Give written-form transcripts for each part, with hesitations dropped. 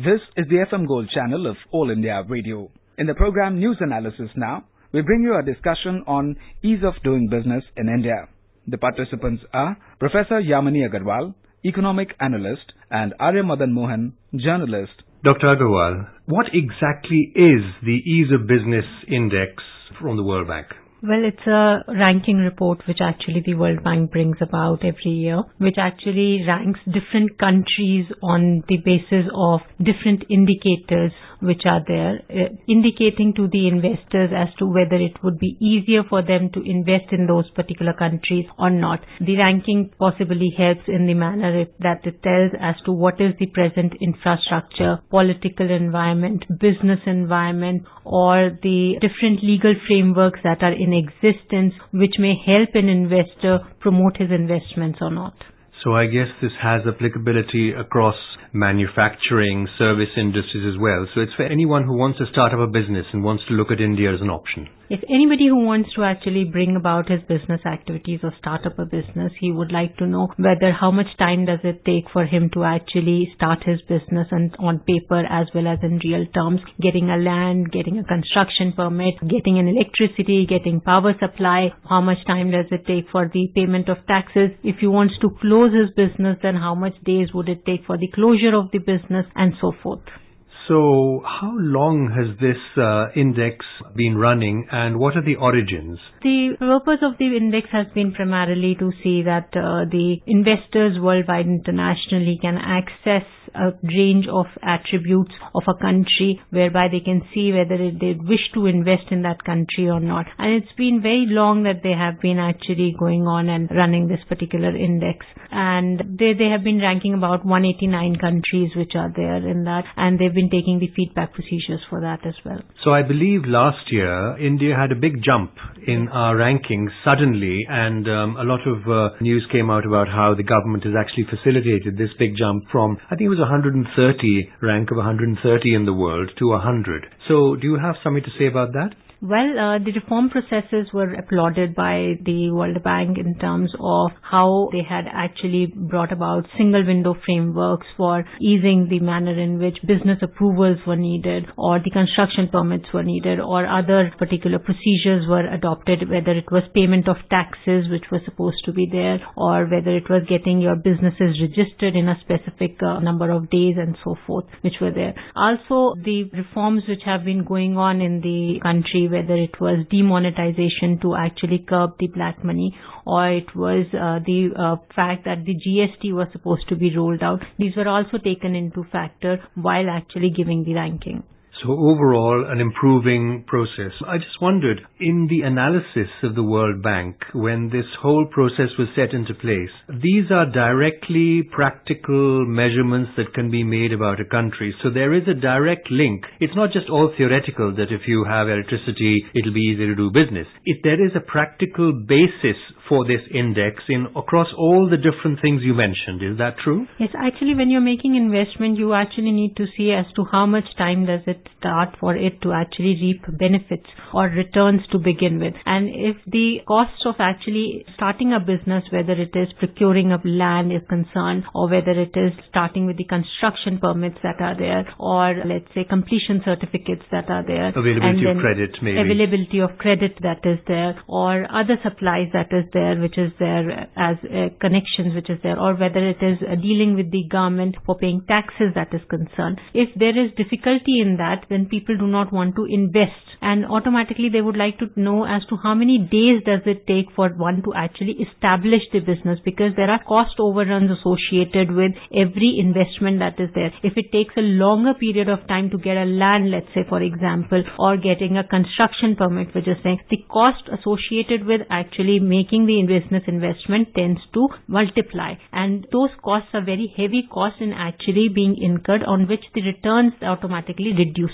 This is the FM Gold channel of All India Radio. In the program News Analysis Now, we bring you a discussion on ease of doing business in India. The participants are Professor Yamini Agarwal, Economic Analyst, and Arya Madan Mohan, Journalist. Dr. Agarwal, what exactly is the Ease of Business Index from the World Bank? Well, it's a ranking report which actually the World Bank brings about every year, which actually ranks different countries on the basis of different indicators which are there, indicating to the investors as to whether it would be easier for them to invest in those particular countries or not. The ranking possibly helps in the manner that it tells as to what is the present infrastructure, political environment, business environment, or the different legal frameworks that are in existence which may help an investor promote his investments or not. So I guess this has applicability across manufacturing, service industries as well. So it's for anyone who wants to start up a business and wants to look at India as an option. If anybody who wants to actually bring about his business activities or start up a business, he would like to know whether how much time does it take for him to actually start his business, and on paper as well as in real terms, getting a land, getting a construction permit, getting an electricity, getting power supply, how much time does it take for the payment of taxes. If he wants to close his business, then how much days would it take for the closure of the business, and so forth. So how long has this index been running, and what are the origins? The purpose of the index has been primarily to see that the investors worldwide internationally can access a range of attributes of a country whereby they can see whether they wish to invest in that country or not. And it's been very long that they have been actually going on and running this particular index. And they have been ranking about 189 countries which are there in that, and they've been taking the feedback procedures for that as well. So I believe last year India had a big jump in our rankings suddenly, and a lot of news came out about how the government has actually facilitated this big jump from, I think it was 130 rank of 130 in the world to 100. So do you have something to say about that? Well, the reform processes were applauded by the World Bank in terms of how they had actually brought about single window frameworks for easing the manner in which business approvals were needed, or the construction permits were needed, or other particular procedures were adopted, whether it was payment of taxes which was supposed to be there, or whether it was getting your businesses registered in a specific number of days and so forth, which were there. Also, the reforms which have been going on in the country, whether it was demonetization to actually curb the black money, or it was the fact that the GST was supposed to be rolled out. These were also taken into factor while actually giving the ranking. So overall, an improving process. I just wondered, in the analysis of the World Bank, when this whole process was set into place, these are directly practical measurements that can be made about a country. So there is a direct link. It's not just all theoretical that if you have electricity, it'll be easy to do business. If there is a practical basis for this index across all the different things you mentioned, is that true? Yes, actually when you're making investment, you actually need to see as to how much time does it start for it to actually reap benefits or returns to begin with. And if the cost of actually starting a business, whether it is procuring of land is concerned, or whether it is starting with the construction permits that are there, or let's say completion certificates that are there, availability of credit maybe, availability of credit that is there, or other supplies that is there which is there as connections which is there, or whether it is dealing with the government for paying taxes that is concerned. If there is difficulty in that, then people do not want to invest, and automatically they would like to know as to how many days does it take for one to actually establish the business, because there are cost overruns associated with every investment that is there. If it takes a longer period of time to get a land, let's say for example, or getting a construction permit, which is saying the cost associated with actually making the business investment tends to multiply, and those costs are very heavy costs in actually being incurred, on which the returns automatically reduces.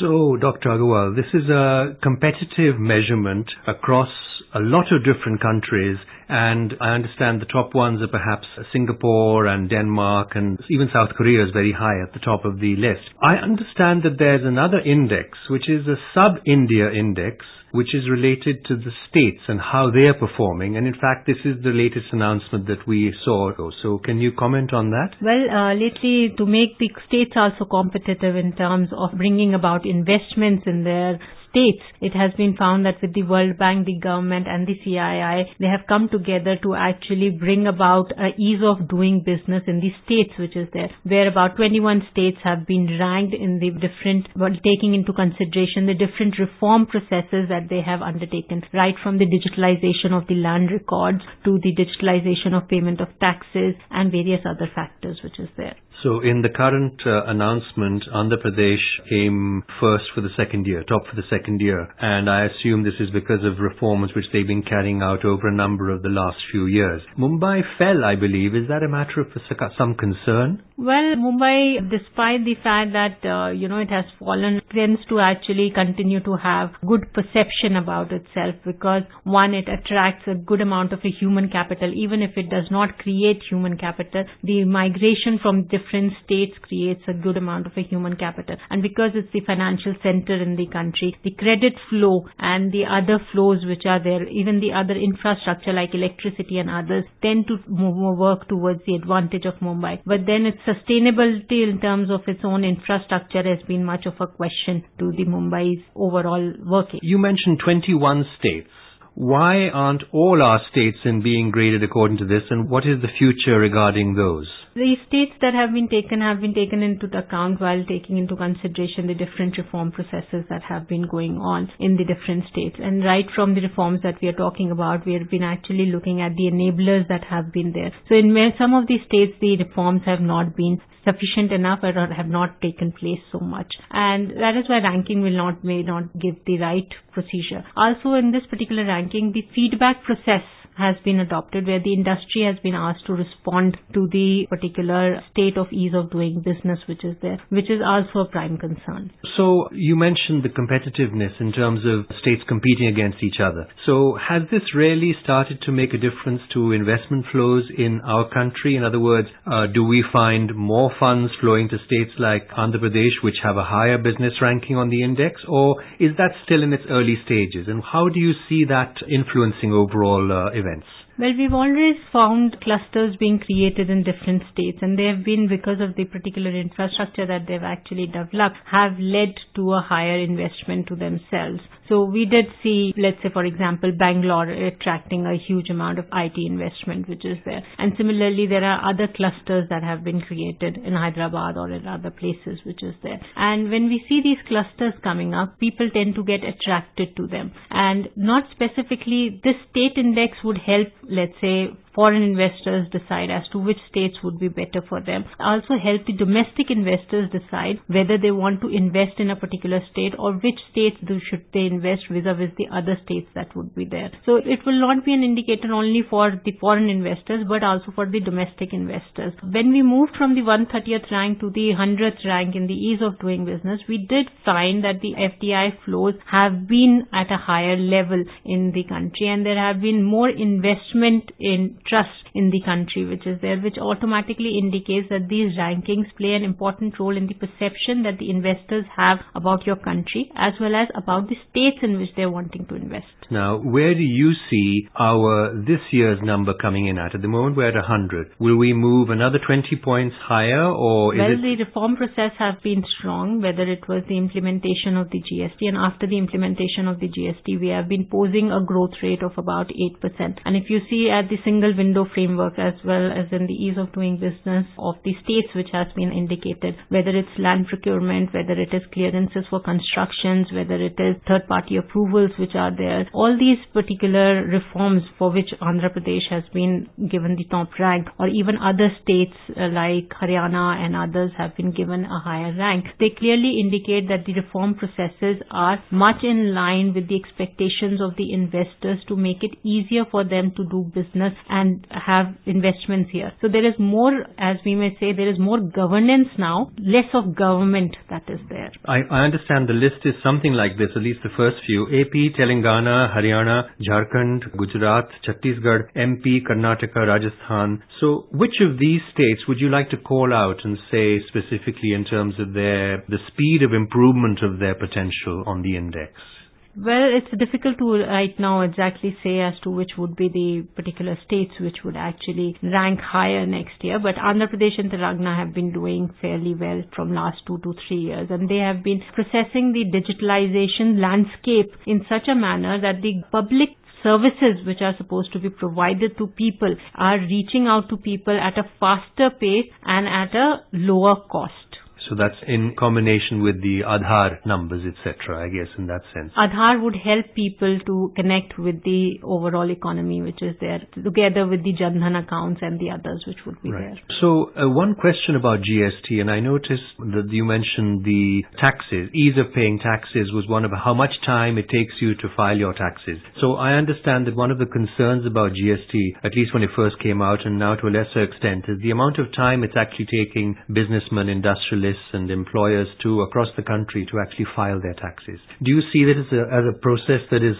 So, Dr. Agarwal, this is a competitive measurement across a lot of different countries, and I understand the top ones are perhaps Singapore and Denmark, and even South Korea is very high at the top of the list. I understand that there's another index, which is a sub-India index, which is related to the states and how they are performing. And in fact, this is the latest announcement that we saw. So can you comment on that? Well, lately, to make the states also competitive in terms of bringing about investments in their states, it has been found that with the World Bank, the government and the CII, they have come together to actually bring about an ease of doing business in the states, which is there, where about 21 states have been ranked in the different, taking into consideration the different reform processes that they have undertaken, right from the digitalization of the land records to the digitalization of payment of taxes and various other factors which is there. So in the current announcement, Andhra Pradesh came first for the second year, top for the second year. And I assume this is because of reforms which they've been carrying out over a number of the last few years. Mumbai fell, I believe. Is that a matter of some concern? Well, Mumbai, despite the fact that, it has fallen, tends to actually continue to have good perception about itself because, one, it attracts a good amount of a human capital. Even if it does not create human capital, the migration from different states creates a good amount of a human capital. And because it's the financial center in the country, the credit flow and the other flows which are there, even the other infrastructure like electricity and others, tend to work towards the advantage of Mumbai. But then its sustainability in terms of its own infrastructure has been much of a question to the Mumbai's overall working. You mentioned 21 states. Why aren't all our states being graded according to this, and what is the future regarding those? The states that have been taken into account while taking into consideration the different reform processes that have been going on in the different states. And right from the reforms that we are talking about, we have been actually looking at the enablers that have been there. So in some of these states, the reforms have not been sufficient enough or have not taken place so much. And that is why ranking may not give the right procedure. Also in this particular ranking, the feedback process has been adopted where the industry has been asked to respond to the particular state of ease of doing business which is there, which is also a prime concern. So you mentioned the competitiveness in terms of states competing against each other. So has this really started to make a difference to investment flows in our country? In other words, do we find more funds flowing to states like Andhra Pradesh which have a higher business ranking on the index, or is that still in its early stages? And how do you see that influencing overall events? Well, we've always found clusters being created in different states, and they have been, because of the particular infrastructure that they've actually developed, have led to a higher investment to themselves. So we did see, let's say, for example, Bangalore attracting a huge amount of IT investment, which is there. And similarly, there are other clusters that have been created in Hyderabad or in other places, which is there. And when we see these clusters coming up, people tend to get attracted to them. And not specifically, this state index would help, let's say, foreign investors decide as to which states would be better for them. Also help the domestic investors decide whether they want to invest in a particular state or which states should they invest vis-a-vis the other states that would be there. So it will not be an indicator only for the foreign investors but also for the domestic investors. When we moved from the 130th rank to the 100th rank in the ease of doing business, we did find that the FDI flows have been at a higher level in the country, and there have been more investment in trust in the country which is there, which automatically indicates that these rankings play an important role in the perception that the investors have about your country as well as about the states in which they're wanting to invest. Now, where do you see this year's number coming in at? At the moment, we're at 100. Will we move another 20 points higher, or is it... the reform process has been strong, whether it was the implementation of the GST, and after the implementation of the GST, we have been posing a growth rate of about 8%. And if you see at the single window framework as well as in the ease of doing business of the states which has been indicated, whether it's land procurement, whether it is clearances for constructions, whether it is third-party approvals which are there, all these particular reforms for which Andhra Pradesh has been given the top rank, or even other states like Haryana and others have been given a higher rank, they clearly indicate that the reform processes are much in line with the expectations of the investors to make it easier for them to do business and have investments here. So there is more, as we may say, there is more governance now, less of government that is there. I understand the list is something like this, at least the first few. AP, Telangana, Haryana, Jharkhand, Gujarat, Chhattisgarh, MP, Karnataka, Rajasthan. So which of these states would you like to call out and say specifically in terms of the speed of improvement of their potential on the index? Well, it's difficult to right now exactly say as to which would be the particular states which would actually rank higher next year. But Andhra Pradesh and Telangana have been doing fairly well from last 2 to 3 years. And they have been processing the digitalization landscape in such a manner that the public services which are supposed to be provided to people are reaching out to people at a faster pace and at a lower cost. So that's in combination with the Aadhaar numbers, etc., I guess, in that sense. Aadhaar would help people to connect with the overall economy which is there, together with the Jan Dhan accounts and the others which would be there. So one question about GST, and I noticed that you mentioned the taxes. Ease of paying taxes was one of how much time it takes you to file your taxes. So I understand that one of the concerns about GST, at least when it first came out and now to a lesser extent, is the amount of time it's actually taking businessmen, industrialists, and employers too across the country to actually file their taxes. Do you see that as a process that is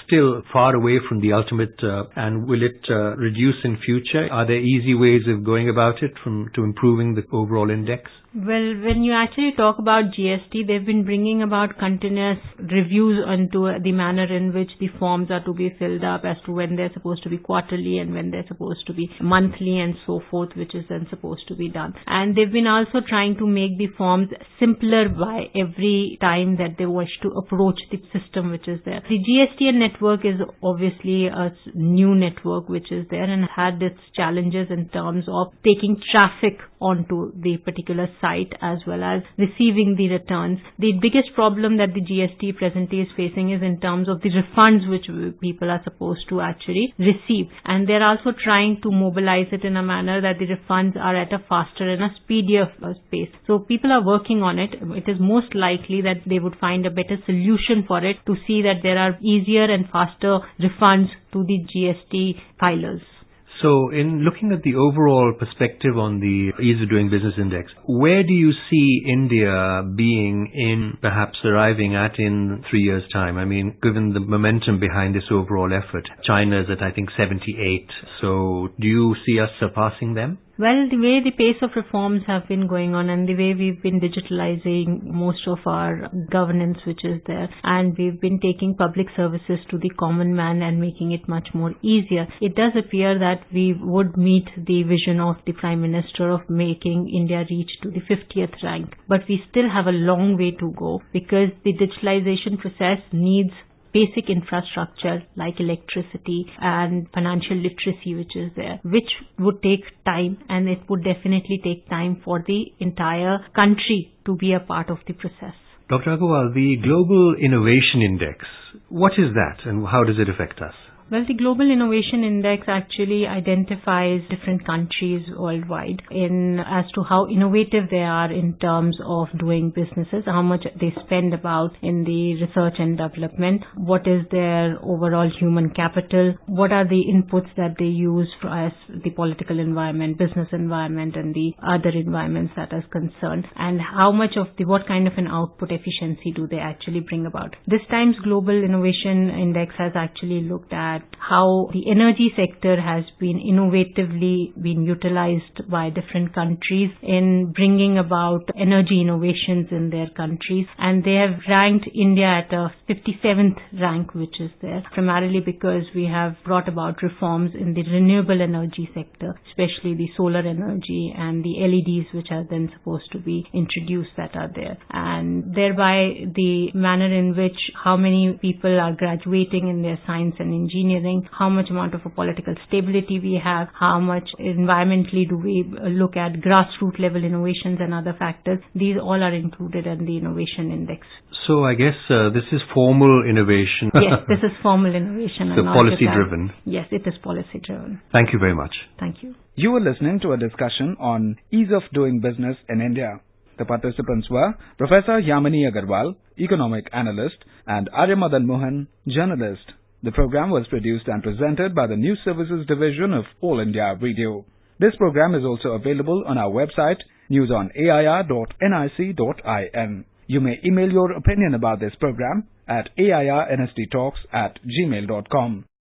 still far away from the ultimate, and will it reduce in future? Are there easy ways of going about it to improving the overall index? Well, when you actually talk about GST, they've been bringing about continuous reviews onto the manner in which the forms are to be filled up as to when they're supposed to be quarterly and when they're supposed to be monthly and so forth, which is then supposed to be done. And they've been also trying to make the forms simpler by every time that they wish to approach the system which is there. The GSTN network is obviously a new network which is there and had its challenges in terms of taking traffic onto the particular site as well as receiving the returns. The biggest problem that the GST presently is facing is in terms of the refunds which people are supposed to actually receive. And they're also trying to mobilize it in a manner that the refunds are at a faster and a speedier pace. So people are working on it. It is most likely that they would find a better solution for it to see that there are easier and faster refunds to the GST filers. So in looking at the overall perspective on the ease of doing business index, where do you see India being in perhaps arriving at in 3 years' time? I mean, given the momentum behind this overall effort, China is at, I think, 78. So do you see us surpassing them? Well, the way the pace of reforms have been going on and the way we've been digitalizing most of our governance which is there, and we've been taking public services to the common man and making it much more easier, it does appear that we would meet the vision of the Prime Minister of making India reach to the 50th rank. But we still have a long way to go because the digitalization process needs basic infrastructure like electricity and financial literacy which is there, which would take time, and it would definitely take time for the entire country to be a part of the process. Dr. Agarwal, the Global Innovation Index, what is that and how does it affect us? Well, the Global Innovation Index actually identifies different countries worldwide as to how innovative they are in terms of doing businesses, how much they spend about in the research and development, what is their overall human capital, what are the inputs that they use as the political environment, business environment, and the other environments that is concerned, and what kind of an output efficiency do they actually bring about. This time's Global Innovation Index has actually looked at how the energy sector has been innovatively been utilized by different countries in bringing about energy innovations in their countries, and they have ranked India at a 57th rank which is there, primarily because we have brought about reforms in the renewable energy sector, especially the solar energy and the LEDs which are then supposed to be introduced that are there, and thereby the manner in which how many people are graduating in their science and engineering, how much amount of a political stability we have, how much environmentally do we look at grassroots level innovations and other factors. These all are included in the innovation index. So I guess this is formal innovation. Yes, this is formal innovation. So policy driven. Yes, it is policy driven. Thank you very much. Thank you. You were listening to a discussion on ease of doing business in India. The participants were Professor Yamini Agarwal, economic analyst, and Arya Mohan, journalist. The program was produced and presented by the News Services Division of All India Radio. This program is also available on our website, newsonair.nic.in. You may email your opinion about this program at airnsttalks@gmail.com.